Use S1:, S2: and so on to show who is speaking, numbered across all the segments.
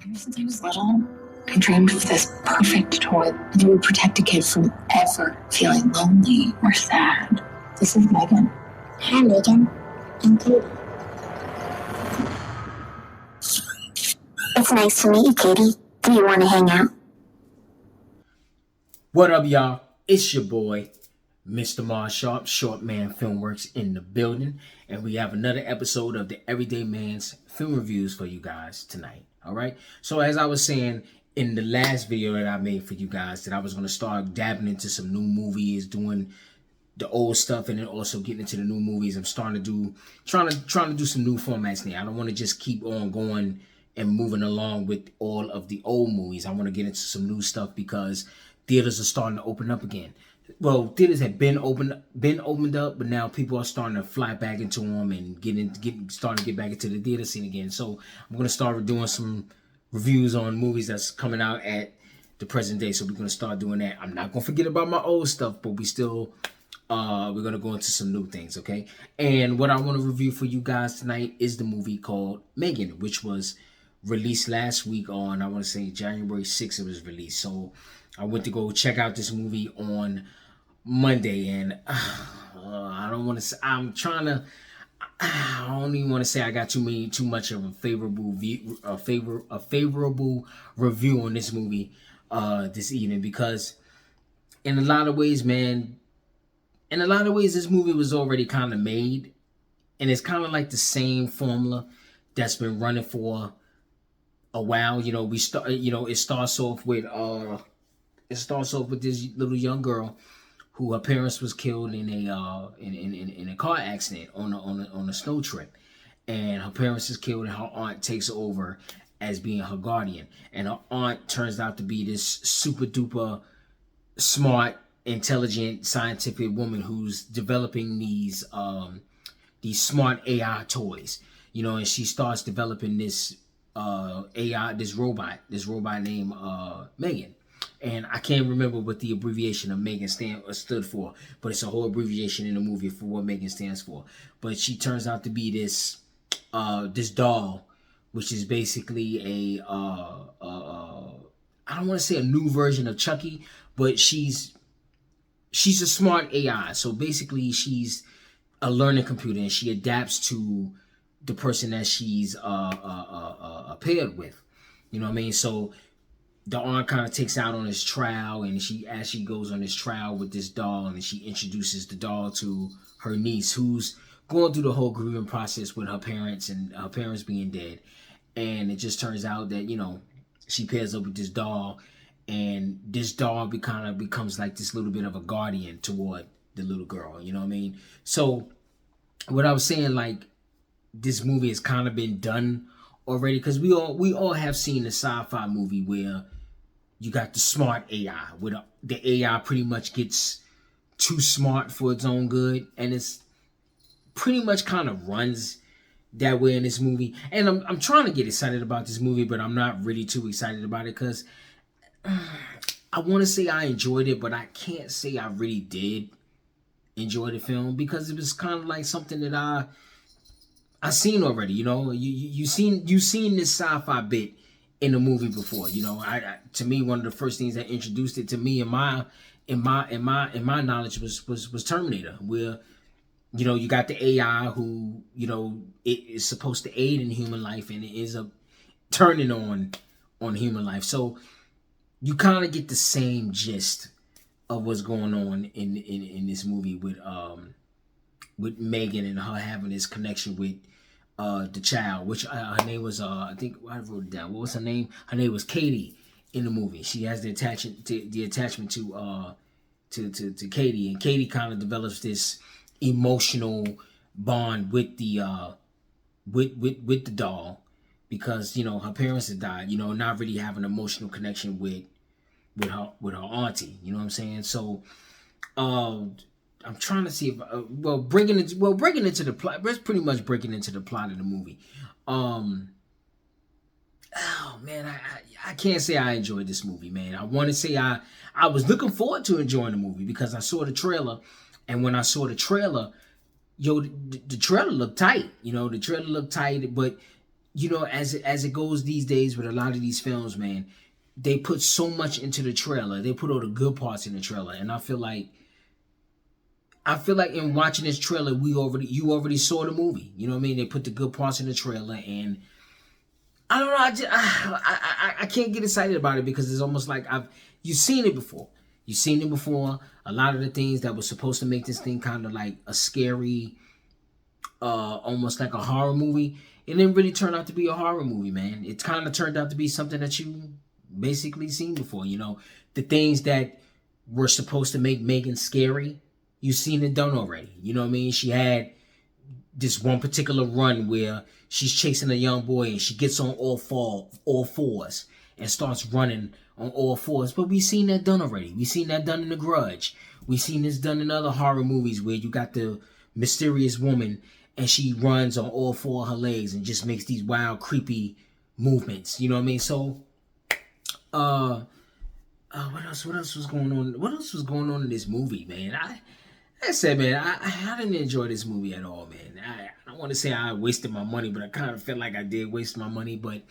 S1: Ever since I was little, I dreamed of this perfect toy that would protect a kid from ever feeling lonely or sad. This is Megan.
S2: Hi, Megan. I'm Katie. It's nice to meet you, Katie. Do you want to hang out?
S3: What up, y'all? It's your boy, Mr. Mars Sharp, Short Man Filmworks in the building, and we have another episode of the Everyday Man's Film Reviews for you guys tonight. All right. So as I was saying in the last video that I made for you guys, that I was going to start dabbling into some new movies, doing the old stuff, and then also getting into the new movies. I'm starting to do, trying to do some new formats now. I don't want to just keep on going and moving along with all of the old movies. I want to get into some new stuff because theaters are starting to open up again. Well, theaters have been opened up, but now people are starting to fly back into them and starting to get back into the theater scene again. So I'm gonna start doing some reviews on movies that's coming out at the present day. So we're gonna start doing that. I'm not gonna forget about my old stuff, but we're gonna go into some new things, okay? And what I want to review for you guys tonight is the movie called Megan, which was released last week on, I want to say January 6th it was released. So I went to go check out this movie on Monday, and I don't want to say, I don't even want to say I got too much of a favorable review on this movie this evening, because in a lot of ways, man, this movie was already kind of made, and it's kind of like the same formula that's been running for a while. You know, it starts off with this little young girl who her parents was killed in a car accident on a snow trip, and her parents is killed, and her aunt takes over as being her guardian, and her aunt turns out to be this super duper smart, intelligent, scientific woman who's developing these smart AI toys, you know, and she starts developing this this robot named Megan. And I can't remember what the abbreviation of Megan stood for, but it's a whole abbreviation in the movie for what Megan stands for. But she turns out to be this doll, which is basically I don't want to say a new version of Chucky, but she's a smart AI. So basically, she's a learning computer, and she adapts to the person that she's paired with. You know what I mean? So the aunt kind of takes out on this trial, and as she goes on this trial with this doll, and she introduces the doll to her niece, who's going through the whole grieving process with her parents, and her parents being dead. And it just turns out that, you know, she pairs up with this doll, and this doll kind of becomes like this little bit of a guardian toward the little girl. You know what I mean? So what I was saying, like, this movie has kind of been done already, because we all have seen the sci-fi movie where you got the smart AI, where the AI pretty much gets too smart for its own good, and it's pretty much kind of runs that way in this movie. And I'm trying to get excited about this movie, but I'm not really too excited about it, because I want to say I enjoyed it, but I can't say I really did enjoy the film, because it was kind of like something that I seen already. You know, you seen this sci-fi bit in the movie before. You know, to me, one of the first things that introduced it to me in my knowledge was Terminator, where, you know, you got the AI who, you know, it is supposed to aid in human life, and it ends up turning on human life. So you kind of get the same gist of what's going on in this movie with Megan and her having this connection with the child, which her name was I think I wrote it down. What was her name? Her name was Katie in the movie. She has the attachment to Katie, and Katie kind of develops this emotional bond with the with the doll, because, you know, her parents had died. You know, not really having an emotional connection with her auntie. You know what I'm saying? So I'm trying to see if breaking into the plot. That's pretty much breaking into the plot of the movie. Oh man, I can't say I enjoyed this movie, man. I want to say I was looking forward to enjoying the movie, because I saw the trailer, and when I saw the trailer, the trailer looked tight. You know, the trailer looked tight, but you know, as it goes these days with a lot of these films, man, they put so much into the trailer. They put all the good parts in the trailer, and I feel like in watching this trailer, you already saw the movie. You know what I mean? They put the good parts in the trailer, and I don't know. I can't get excited about it because it's almost like you've seen it before. You've seen it before. A lot of the things that were supposed to make this thing kind of like a scary, almost like a horror movie, it didn't really turn out to be a horror movie, man. It kind of turned out to be something that you basically seen before. You know, the things that were supposed to make Megan scary, you've seen it done already. You know what I mean? She had this one particular run where she's chasing a young boy and she gets on all fours and starts running on all fours. But we've seen that done already. We've seen that done in The Grudge. We've seen this done in other horror movies where you got the mysterious woman and she runs on all four of her legs and just makes these wild, creepy movements. You know what I mean? So, what else was going on? What else was going on in this movie, man? I said, man, I didn't enjoy this movie at all, man. I don't want to say I wasted my money, but I kind of felt like I did waste my money. But,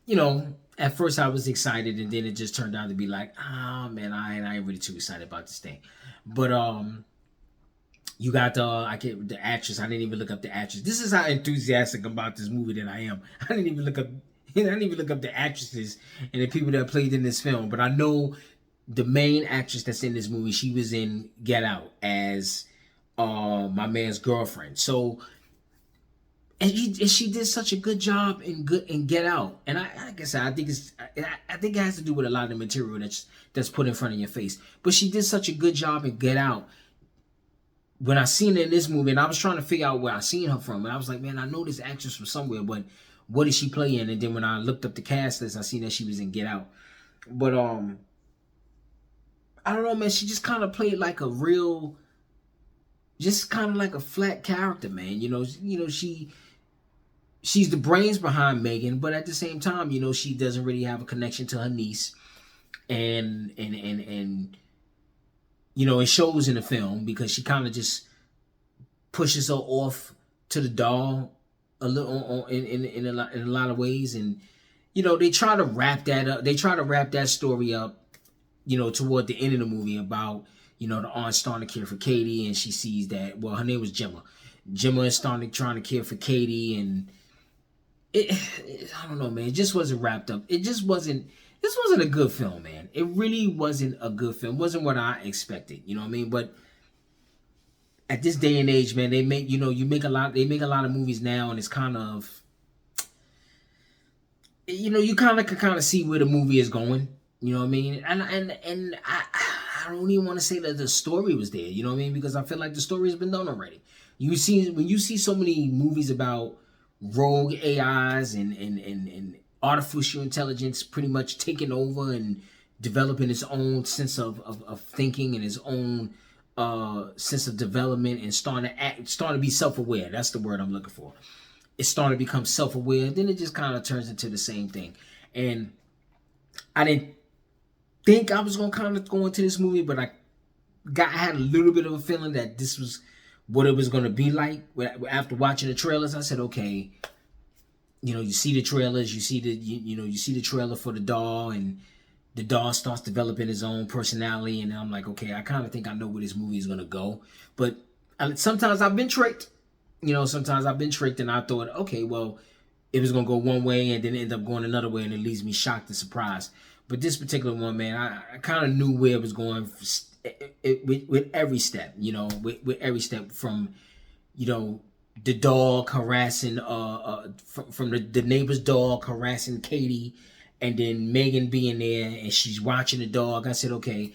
S3: you know, at first I was excited, and then it just turned out to be like, man, I ain't really too excited about this thing. But you got the actress. I didn't even look up the actress. This is how enthusiastic about this movie that I am. I didn't even look up the actresses and the people that played in this film, but I know the main actress that's in this movie. She was in Get Out as my man's girlfriend. So, and she did such a good job in Get Out. And like I said, I think it has to do with a lot of the material that's put in front of your face. But she did such a good job in Get Out. When I seen her in this movie, and I was trying to figure out where I seen her from, and I was like, man, I know this actress from somewhere, but what did she play in? And then when I looked up the cast list, I seen that she was in Get Out. But I don't know, man. She just kind of played like a real, just kind of like a flat character, man. You know, she's the brains behind Megan, but at the same time, you know, she doesn't really have a connection to her niece, and you know, it shows in the film because she kind of just pushes her off to the doll a little in a lot of ways, and you know, they try to wrap that up. They try to wrap that story up, you know, toward the end of the movie about, you know, the aunt starting to care for Katie, and she sees that, well, her name was Gemma. Gemma is starting trying to care for Katie, and I don't know, man. It just wasn't wrapped up. This wasn't a good film, man. It really wasn't a good film. It wasn't what I expected, you know what I mean? But at this day and age, man, they make a lot of movies now, and it's kind of, you know, you kind of can see where the movie is going. You know what I mean? And I don't even want to say that the story was there. You know what I mean? Because I feel like the story has been done already. When you see so many movies about rogue AIs and artificial intelligence pretty much taking over and developing its own sense of thinking and its own sense of development and starting to be self-aware. That's the word I'm looking for. It's starting to become self-aware. Then it just kind of turns into the same thing. And I didn't think I was going to kind of go into this movie, but I had a little bit of a feeling that this was what it was going to be like. After watching the trailers, I said, okay, you know, you see the trailers, you see the trailer for the doll, and the doll starts developing his own personality, and I'm like, okay, I kind of think I know where this movie is going to go. But sometimes I've been tricked. You know, sometimes I've been tricked, and I thought, okay, well, it was going to go one way and then end up going another way, and it leaves me shocked and surprised. But this particular one, man, I kind of knew where it was going with every step, you know, with every step from, you know, the dog harassing, from the neighbor's dog harassing Katie, and then Megan being there and she's watching the dog. I said, okay,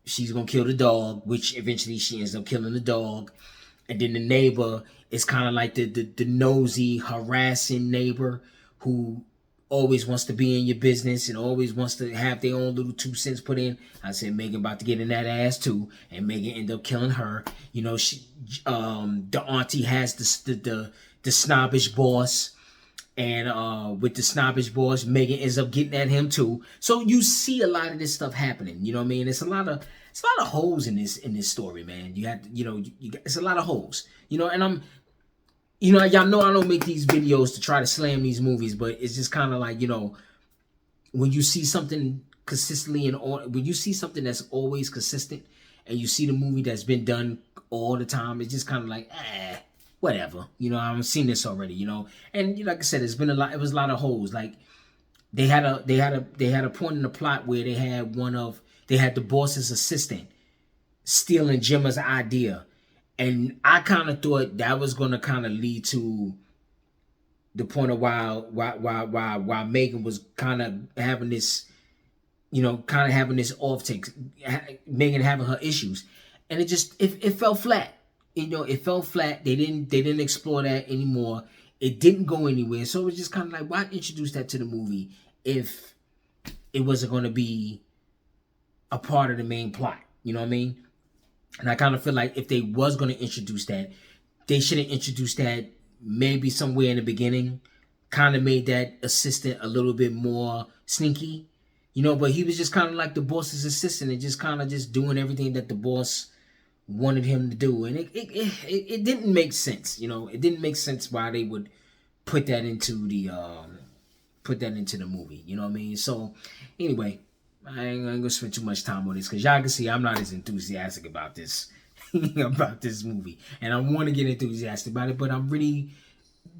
S3: she's going to kill the dog, which eventually she ends up killing the dog. And then the neighbor is kind of like the nosy, harassing neighbor who always wants to be in your business and always wants to have their own little 2 cents put in. I said Megan about to get in that ass too, and Megan ended up killing her. You know, the auntie has the snobbish boss, and with the snobbish boss, Megan ends up getting at him too. So you see a lot of this stuff happening. You know what I mean? It's a lot of holes in this story, man. You have to, you know, it's a lot of holes. You know, and you know, y'all know I don't make these videos to try to slam these movies, but it's just kind of like, you know, when you see something consistently and when you see something that's always consistent, and you see the movie that's been done all the time, it's just kind of like, whatever. You know, I've seen this already. You know, and like I said, it's been a lot. It was a lot of holes. Like they had a point in the plot where they had the boss's assistant stealing Gemma's idea, and I kind of thought that was going to kind of lead to the point of why Megan was kind of having this, you know, kind of having this off take, Megan having her issues, and it fell flat. You know, it fell flat. They didn't explore that anymore. It didn't go anywhere. So it was just kind of like, why introduce that to the movie if it wasn't going to be a part of the main plot? You know what I mean? And I kind of feel like if they was going to introduce that, they should have introduced that maybe somewhere in the beginning, kind of made that assistant a little bit more sneaky, you know, but he was just kind of like the boss's assistant and just kind of just doing everything that the boss wanted him to do. And it didn't make sense, you know, it didn't make sense why they would put that into the movie, you know what I mean? So anyway, I ain't gonna spend too much time on this because y'all can see I'm not as enthusiastic about this about this movie, and I want to get enthusiastic about it, but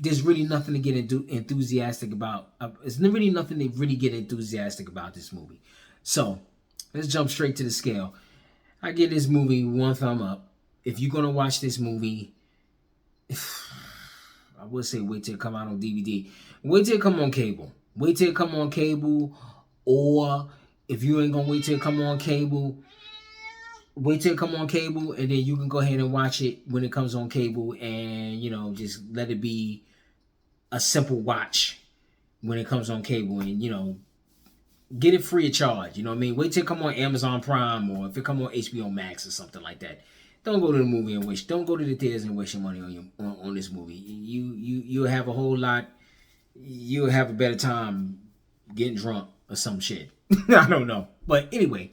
S3: there's really nothing to get enthusiastic about. There's really nothing to really get enthusiastic about this movie. So let's jump straight to the scale. I give this movie 1 thumb up. If you're gonna watch this movie, I would say wait till it come out on DVD. Wait till it come on cable. Wait till it come on cable, or if you ain't gonna wait till it come on cable, wait till it come on cable, and then you can go ahead and watch it when it comes on cable, and you know, just let it be a simple watch when it comes on cable, and you know, get it free of charge. You know what I mean? Wait till it come on Amazon Prime, or if it come on HBO Max or something like that. Don't go to the movie and don't go to the theaters and waste your money on this movie. You'll have a whole lot. You'll have a better time getting drunk or some shit. I don't know. But anyway,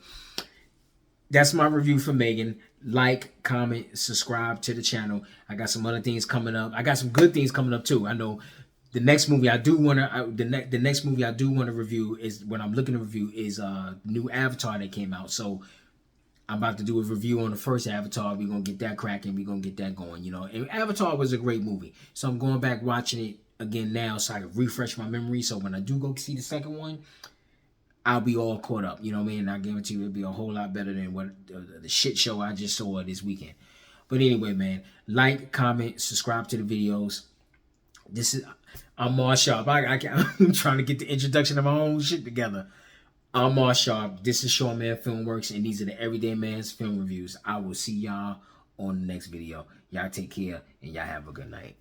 S3: that's my review for Megan. Like, comment, subscribe to the channel. I got some other things coming up. I got some good things coming up too. I know the next movie I do want to the next movie I do want to review is when I'm looking to review is new Avatar that came out. So I'm about to do a review on the first Avatar. We're going to get that cracking. We're going to get that going, you know. And Avatar was a great movie. So I'm going back watching it again now so I can refresh my memory. So when I do go see the second one, I'll be all caught up, you know what I mean? And I guarantee you it'll be a whole lot better than what the shit show I just saw this weekend. But anyway, man, like, comment, subscribe to the videos. I'm Mar Sharp. I'm trying to get the introduction of my own shit together. I'm Mar Sharp. This is Shaw Man Filmworks, and these are the Everyday Man's Film Reviews. I will see y'all on the next video. Y'all take care, and y'all have a good night.